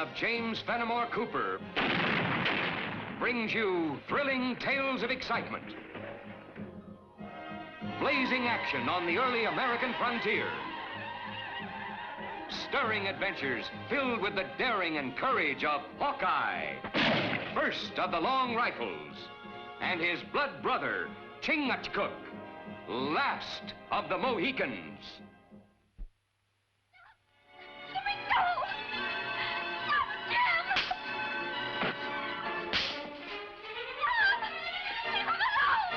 of James Fenimore Cooper brings you thrilling tales of excitement, blazing action on the early American frontier, stirring adventures filled with the daring and courage of Hawkeye, first of the Long Rifles, and his blood brother, Chingachgook, last of the Mohicans. Let me go! Stop, Jim! Stop! Leave him alone!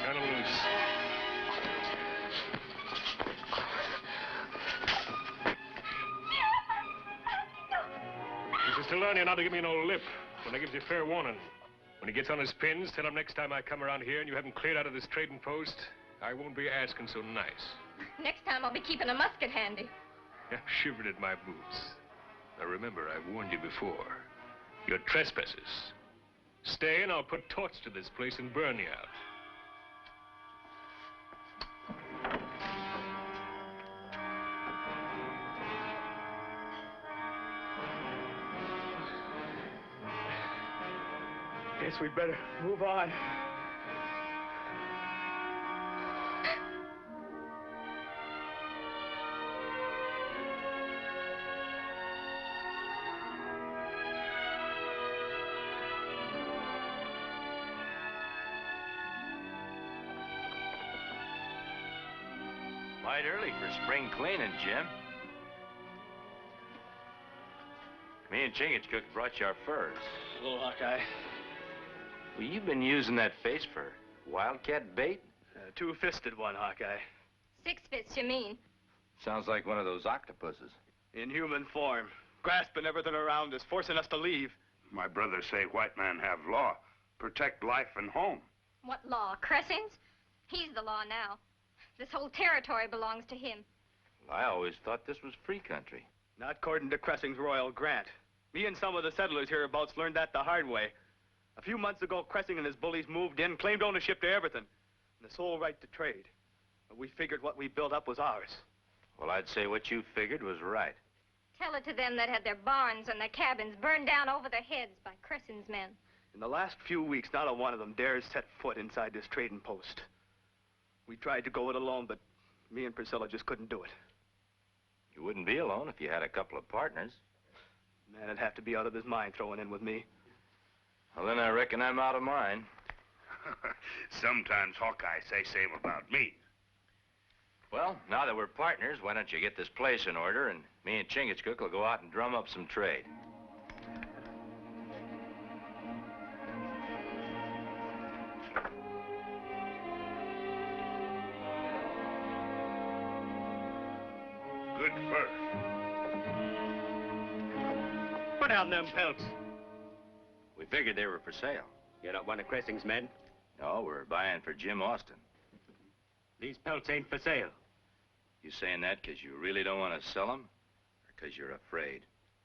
Turn him loose. Mr. Leonard, not to give me no lip when I gives you fair warning. When he gets on his pins, tell him next time I come around here and you have him cleared out of this trading post, I won't be asking so nice. Next time I'll be keeping a musket handy. I'm shivering at my boots. Now remember, I warned you before. You're trespassers. Stay and I'll put torch to this place and burn you out. Guess we'd better move on. Quite early for spring cleaning, Jim. Me and Chingachgook brought you our furs. Hello, Hawkeye. Well, you've been using that face for wildcat bait? Two-fisted one, Hawkeye. 6 fists, you mean? Sounds like one of those octopuses. In human form. Grasping everything around us, forcing us to leave. My brothers say white men have law. Protect life and home. What law? Cressing's? He's the law now. This whole territory belongs to him. Well, I always thought this was free country. Not according to Cressing's royal grant. Me and some of the settlers hereabouts learned that the hard way. A few months ago, Cressing and his bullies moved in, claimed ownership to everything, and the sole right to trade. But we figured what we built up was ours. Well, I'd say what you figured was right. Tell it to them that had their barns and their cabins burned down over their heads by Cressing's men. In the last few weeks, not a one of them dares set foot inside this trading post. We tried to go it alone, but me and Priscilla just couldn't do it. You wouldn't be alone if you had a couple of partners. Man, it'd have to be out of his mind throwing in with me. Well, then I reckon I'm out of mine. Sometimes Hawkeye say same about me. Well, now that we're partners, why don't you get this place in order, and me and Chingachgook will go out and drum up some trade. Good fur. Put down them pelts. We figured they were for sale. You're not one of Cressing's men? No, we're buying for Jim Austin. These pelts ain't for sale. You saying that because you really don't want to sell them, or because you're afraid?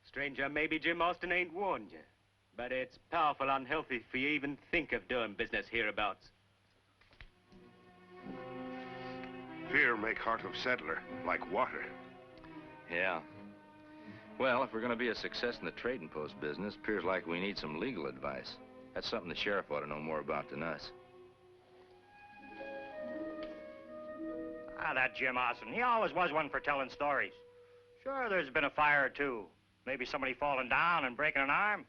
Stranger, maybe Jim Austin ain't warned you. But it's powerful unhealthy for you even think of doing business hereabouts. Fear make heart of settler, like water. Yeah. Well, if we're going to be a success in the trading post business, appears like we need some legal advice. That's something the sheriff ought to know more about than us. Ah, that Jim Austin, he always was one for telling stories. Sure, there's been a fire or two. Maybe somebody falling down and breaking an arm.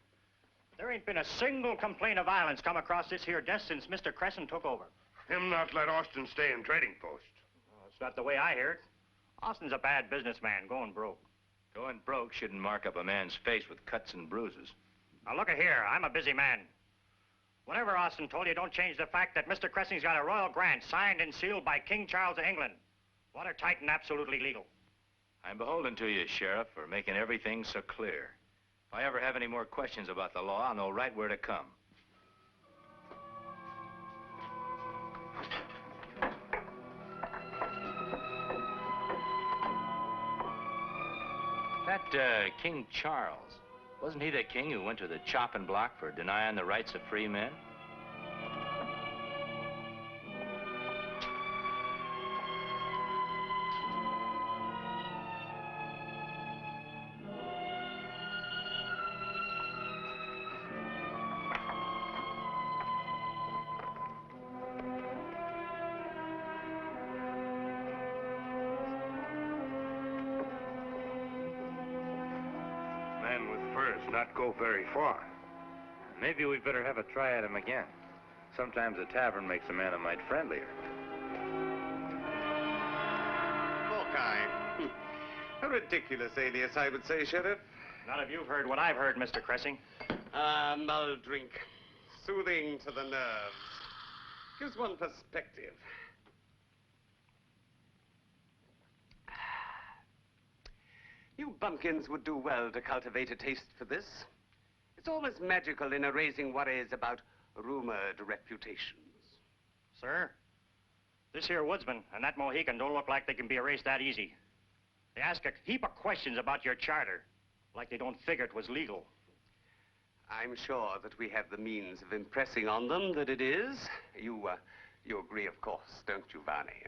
There ain't been a single complaint of violence come across this here desk since Mr. Cressing took over. Him not let Austin stay in trading post. That's not the way I hear it. Austin's a bad businessman, going broke. Going broke shouldn't mark up a man's face with cuts and bruises. Now, look here, I'm a busy man. Whatever Austin told you, don't change the fact that Mr. Cressing's got a royal grant signed and sealed by King Charles of England. Watertight and absolutely legal. I'm beholden to you, Sheriff, for making everything so clear. If I ever have any more questions about the law, I'll know right where to come. That, King Charles, wasn't he the king who went to the chopping block for denying the rights of free men? does not go very far. Maybe we'd better have a try at him again. Sometimes a tavern makes a man a mite friendlier. Hawkeye. A ridiculous alias, I would say, Sheriff. None of you've heard what I've heard, Mr. Cressing. Mull drink. Soothing to the nerves. Gives one perspective. You bumpkins would do well to cultivate a taste for this. It's always magical in erasing worries about rumored reputations. Sir, this here woodsman and that Mohican don't look like they can be erased that easy. They ask a heap of questions about your charter, like they don't figure it was legal. I'm sure that we have the means of impressing on them that it is. You agree, of course, don't you, Barney?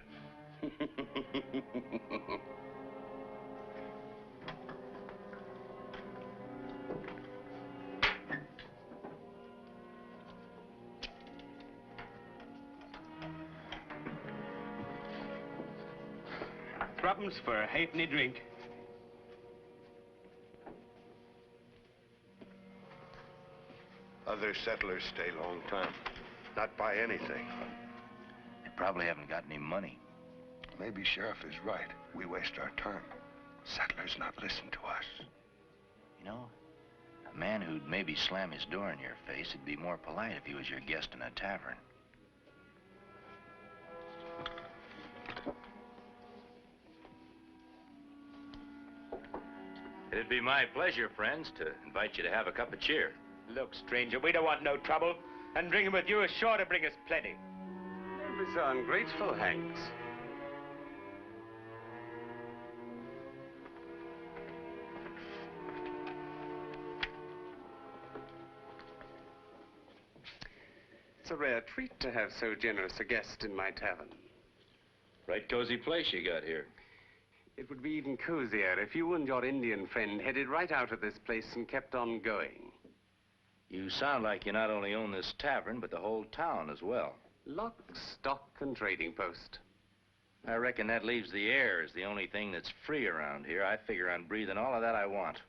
Threepence for a halfpenny drink. Other settlers stay long time. Not buy anything. They probably haven't got any money. Maybe Sheriff is right. We waste our time. Settlers not listen to us. You know, a man who'd maybe slam his door in your face would be more polite if he was your guest in a tavern. It'd be my pleasure, friends, to invite you to have a cup of cheer. Look, stranger, we don't want no trouble. And drinking with you is sure to bring us plenty. Don't be so ungrateful, Hanks. It's a rare treat to have so generous a guest in my tavern. Right cozy place you got here. It would be even cozier if you and your Indian friend headed right out of this place and kept on going. You sound like you not only own this tavern, but the whole town as well. Lock, stock, and trading post. I reckon that leaves the air as the only thing that's free around here. I figure on breathing all of that I want.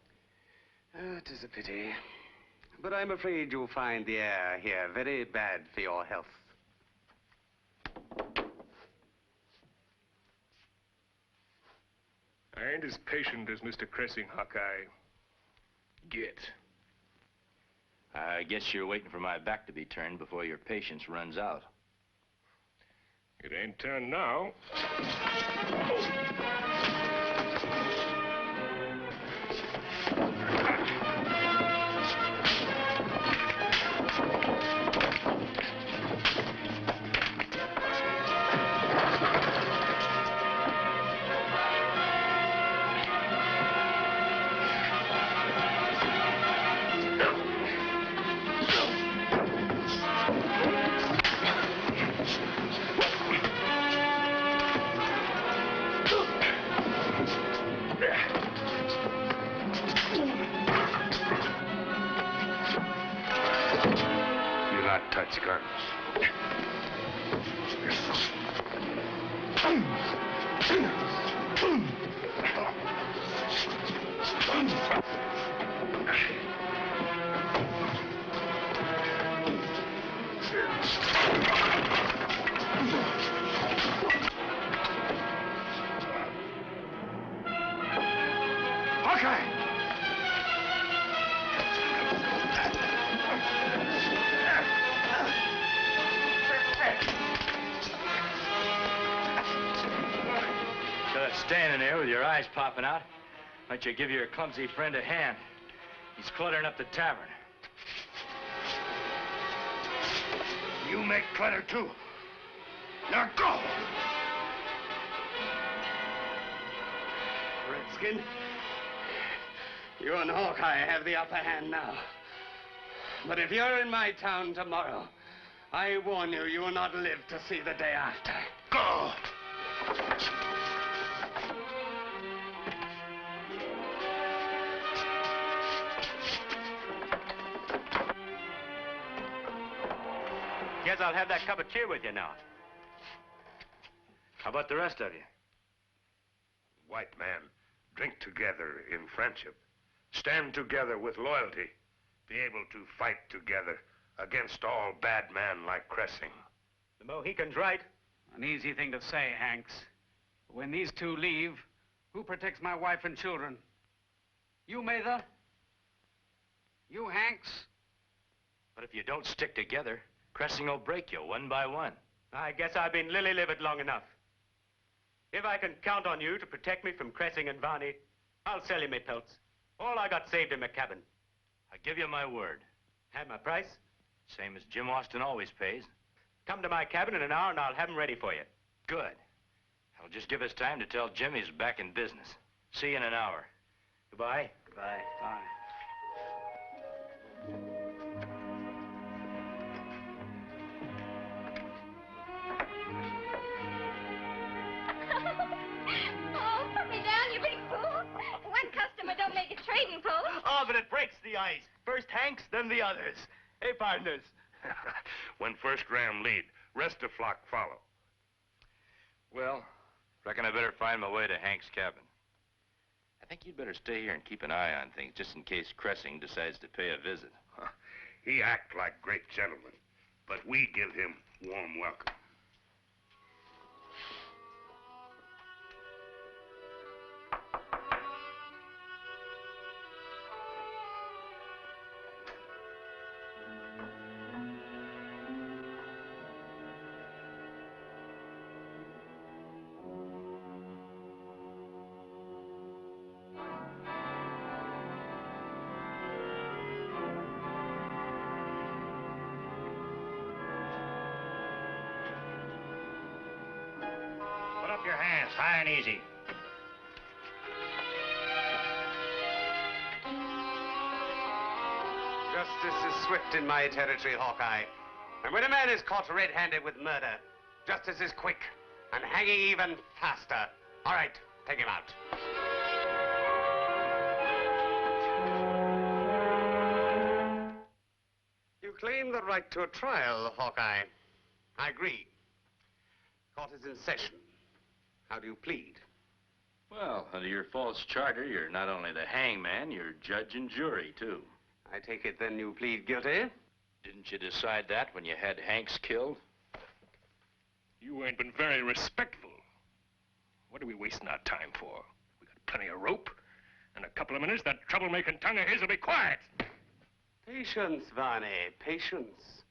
It is a pity. But I'm afraid you'll find the air here very bad for your health. I ain't as patient as Mr. Cressing, Hawkeye. Get. I guess you're waiting for my back to be turned before your patience runs out. It ain't turned now. Touch guns. Hawkeye! Standing there with your eyes popping out, why don't you give your clumsy friend a hand? He's cluttering up the tavern. You make clutter too. Now go! Redskin, you and Hawkeye have the upper hand now. But if you're in my town tomorrow, I warn you, you will not live to see the day after. Go! Guess I'll have that cup of tea with you now. How about the rest of you? White man, drink together in friendship. Stand together with loyalty. Be able to fight together against all bad men like Cressing. The Mohicans right. An easy thing to say, Hanks. When these two leave, who protects my wife and children? You, Mather? You, Hanks? But if you don't stick together, Cressing will break you one by one. I guess I've been lily-livered long enough. If I can count on you to protect me from Cressing and Varney, I'll sell you my pelts. All I got saved in my cabin. I give you my word. Have my price? Same as Jim Austin always pays. Come to my cabin in an hour and I'll have them ready for you. Good. That'll just give us time to tell Jim he's back in business. See you in an hour. Goodbye. Goodbye. Bye. Oh, put me down, you big fool. One customer don't make a trading post. Oh, but it breaks the ice. First Hanks, then the others. Hey, partners. When first ram lead, rest of flock follow. Well, reckon I better find my way to Hank's cabin. I think you'd better stay here and keep an eye on things, just in case Cressing decides to pay a visit. He act like great gentleman, but we give him warm welcome. Put up your hands, high and easy. Justice is swift in my territory, Hawkeye. And when a man is caught red-handed with murder, justice is quick and hanging even faster. All right, take him out. You claim the right to a trial, Hawkeye. I agree. Court is in session. How do you plead? Well, under your false charter, you're not only the hangman, you're judge and jury, too. I take it then you plead guilty? Didn't you decide that when you had Hanks killed? You ain't been very respectful. What are we wasting our time for? We got plenty of rope. In a couple of minutes, that troublemaking tongue of his will be quiet. Patience, Varney, patience.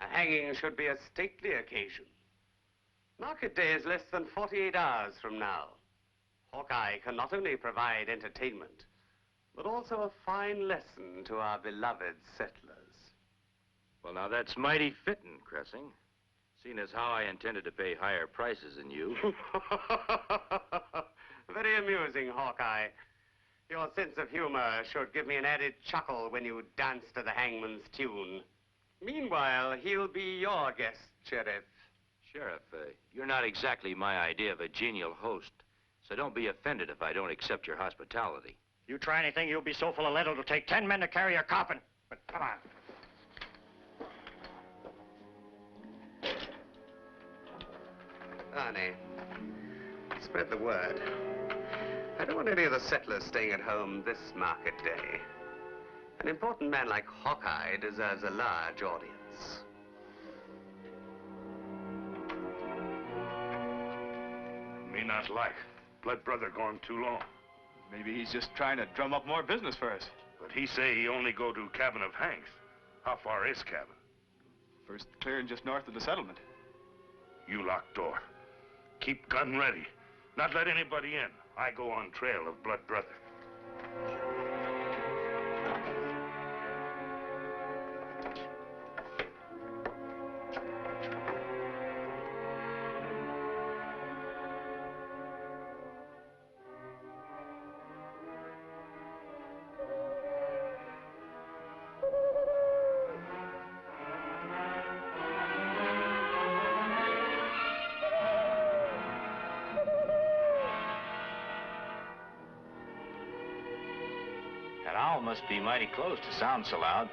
A hanging should be a stately occasion. Market day is less than 48 hours from now. Hawkeye can not only provide entertainment, but also a fine lesson to our beloved settlers. Well, now, that's mighty fitting, Cressing. Seeing as how I intended to pay higher prices than you. Very amusing, Hawkeye. Your sense of humor should give me an added chuckle when you dance to the hangman's tune. Meanwhile, he'll be your guest, Sheriff. Sheriff, you're not exactly my idea of a genial host, so don't be offended if I don't accept your hospitality. You try anything, you'll be so full of lead it'll take 10 men to carry your coffin. But come on. Varney, spread the word. I don't want any of the settlers staying at home this market day. An important man like Hawkeye deserves a large audience. Me not like. Blood brother gone too long. Maybe he's just trying to drum up more business for us. But he say he only go to cabin of Hanks. How far is cabin? First clearing just north of the settlement. You lock door. Keep gun ready. Not let anybody in. I go on trail of blood brother. That owl must be mighty close to sound so loud.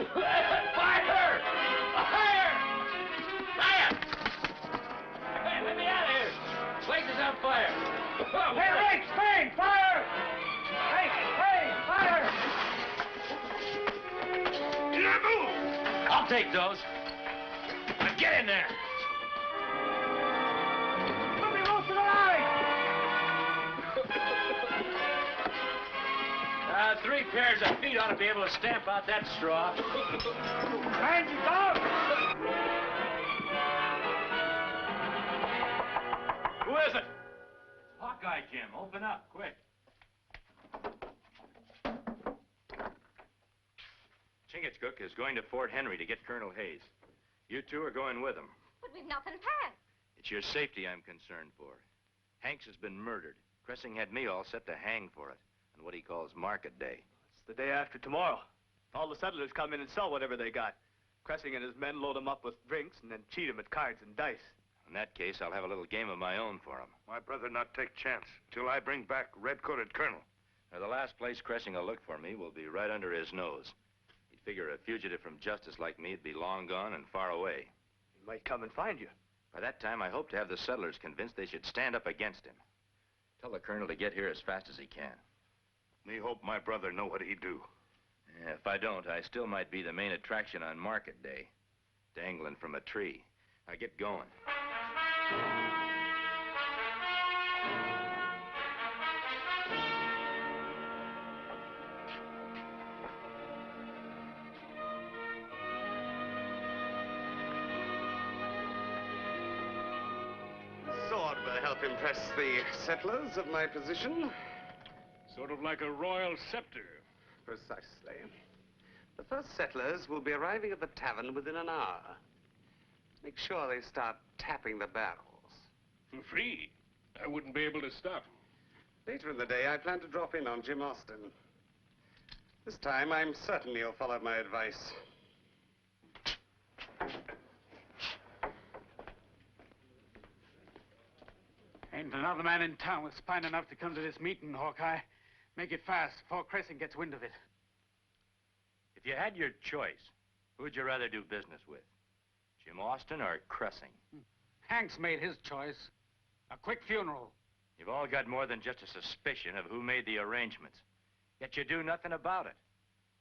Fire! Fire! Fire! Hey, let me out of here! The place is on fire! Hey, Rick! Spain! Fire! Hey, fire! Do not move! I'll take those. Now get in there! Put me most of the line! 3 pairs of feet ought to be able to stamp out that straw. Hands dog! Who is it? Hawkeye, Jim. Open up, quick. Chingachgook is going to Fort Henry to get Colonel Hayes. You two are going with him. But we've nothing packed. It's your safety I'm concerned for. Hanks has been murdered. Cressing had me all set to hang for it on what he calls Market Day. It's the day after tomorrow. All the settlers come in and sell whatever they got. Cressing and his men load them up with drinks and then cheat them at cards and dice. In that case, I'll have a little game of my own for him. My brother not take chance till I bring back red-coated colonel. Now, the last place Cressing will look for me will be right under his nose. He'd figure a fugitive from justice like me would be long gone and far away. He might come and find you. By that time, I hope to have the settlers convinced they should stand up against him. Tell the colonel to get here as fast as he can. Me hope my brother know what he do. Yeah, if I don't, I still might be the main attraction on Market Day. Dangling from a tree. Now get going. Sword will help impress the settlers of my position. Sort of like a royal scepter. Precisely. The first settlers will be arriving at the tavern within an hour. Make sure they start tapping the barrels. For free. I wouldn't be able to stop. Later in the day, I plan to drop in on Jim Austin. This time, I'm certain he'll follow my advice. Ain't another man in town with spine enough to come to this meeting, Hawkeye. Make it fast before Cressing gets wind of it. If you had your choice, who'd you rather do business with? Jim Austin or Cressing? Hank's made his choice. A quick funeral. You've all got more than just a suspicion of who made the arrangements. Yet you do nothing about it.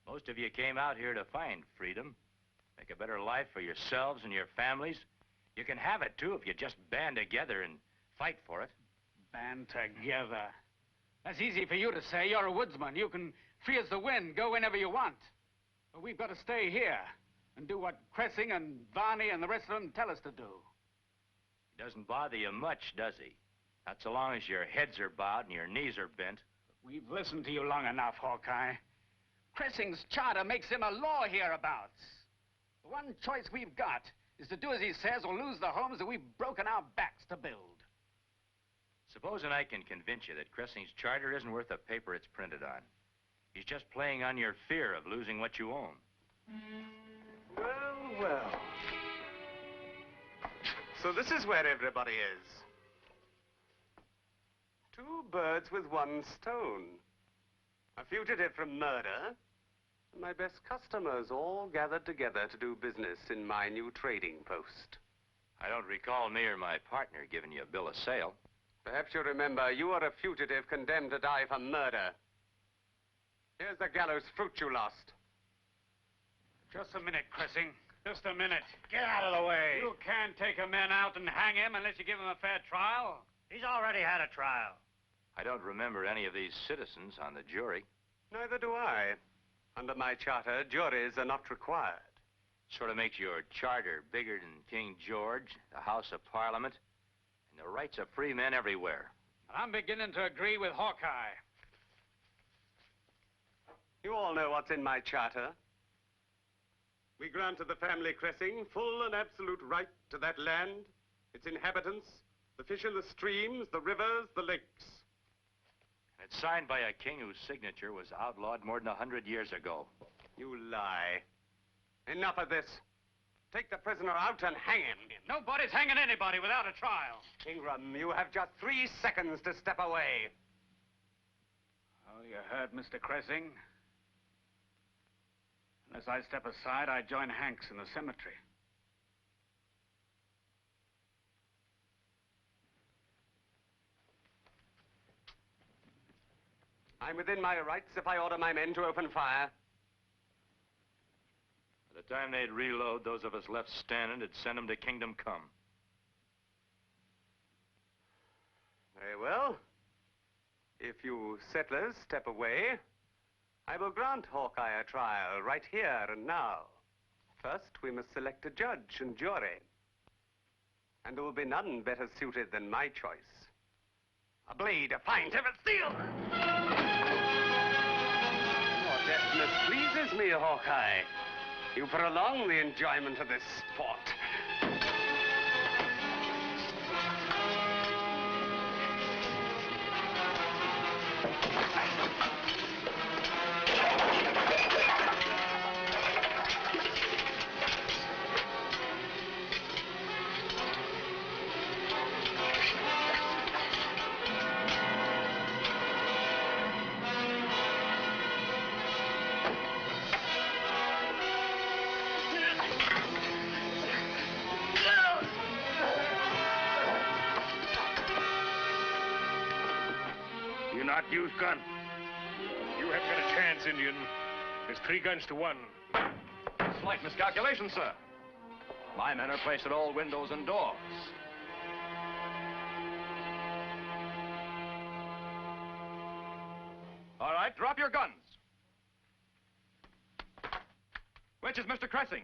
Most of you came out here to find freedom. Make a better life for yourselves and your families. You can have it, too, if you just band together and fight for it. Band together. That's easy for you to say. You're a woodsman. You can, free as the wind, go whenever you want. But we've got to stay here and do what Cressing and Varney and the rest of them tell us to do. He doesn't bother you much, does he? Not so long as your heads are bowed and your knees are bent. We've listened to you long enough, Hawkeye. Cressing's charter makes him a law hereabouts. The one choice we've got is to do as he says or lose the homes that we've broken our backs to build. Supposing I can convince you that Cressing's charter isn't worth the paper it's printed on. He's just playing on your fear of losing what you own. Well, well. So this is where everybody is. 2 birds with 1 stone. A fugitive from murder, and my best customers all gathered together to do business in my new trading post. I don't recall me or my partner giving you a bill of sale. Perhaps you remember you are a fugitive condemned to die for murder. Here's the gallows fruit you lost. Just a minute, Cressing. Just a minute. Get out of the way. You can't take a man out and hang him unless you give him a fair trial. He's already had a trial. I don't remember any of these citizens on the jury. Neither do I. Under my charter, juries are not required. Sort of makes your charter bigger than King George, the House of Parliament, and the rights of free men everywhere. I'm beginning to agree with Hawkeye. You all know what's in my charter. We grant to the family Cressing full and absolute right to that land, its inhabitants, the fish in the streams, the rivers, the lakes. And it's signed by a king whose signature was outlawed more than 100 years ago. You lie. Enough of this. Take the prisoner out and hang him. Nobody's hanging anybody without a trial. Ingram, you have just 3 seconds to step away. Oh, you heard, Mr. Cressing. As I step aside, I join Hanks in the cemetery. I'm within my rights if I order my men to open fire. By the time they'd reload, those of us left standing would send them to Kingdom Come. Very well. If you settlers step away, I will grant Hawkeye a trial right here and now. First, we must select a judge and jury. And there will be none better suited than my choice. A blade of fine tempered steel! Your deftness pleases me, Hawkeye. You prolong the enjoyment of this sport. Use gun. You haven't got a chance, Indian. There's 3 guns to 1. Slight miscalculation, sir. My men are placed at all windows and doors. All right, drop your guns. Which is Mr. Cressing?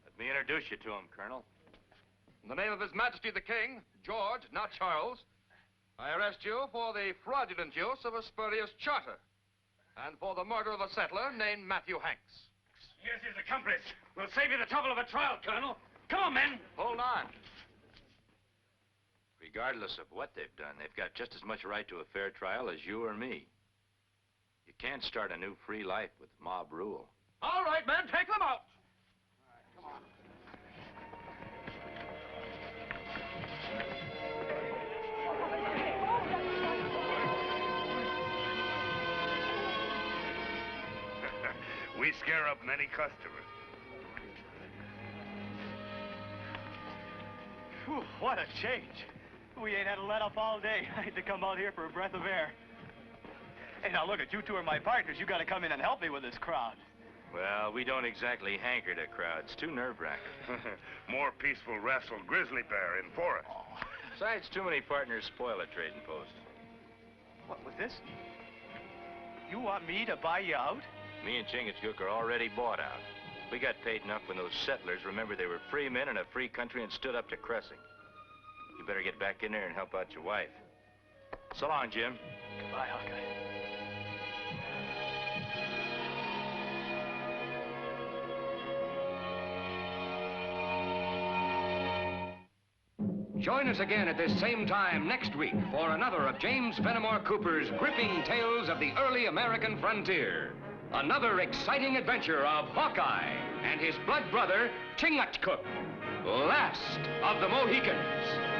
Let me introduce you to him, Colonel. In the name of His Majesty the King, George, not Charles, I arrest you for the fraudulent use of a spurious charter and for the murder of a settler named Matthew Hanks. Here's his accomplice. We'll save you the trouble of a trial, Colonel. Come on, men. Hold on. Regardless of what they've done, they've got just as much right to a fair trial as you or me. You can't start a new free life with mob rule. All right, men, take them out. Come on. We scare up many customers. Whew, what a change. We ain't had to let up all day. I had to come out here for a breath of air. Hey, now look, you 2 are my partners. You got to come in and help me with this crowd. Well, we don't exactly hanker to crowds. Too nerve-wracking. More peaceful wrestle grizzly bear in forest. Besides, too many partners spoil a trading post. What was this? You want me to buy you out? Me and Chingachgook are already bought out. We got paid enough when those settlers remembered they were free men in a free country and stood up to Cressing. You better get back in there and help out your wife. So long, Jim. Goodbye, Hawkeye. Join us again at this same time next week for another of James Fenimore Cooper's gripping tales of the early American frontier. Another exciting adventure of Hawkeye and his blood brother, Chingachgook, last of the Mohicans.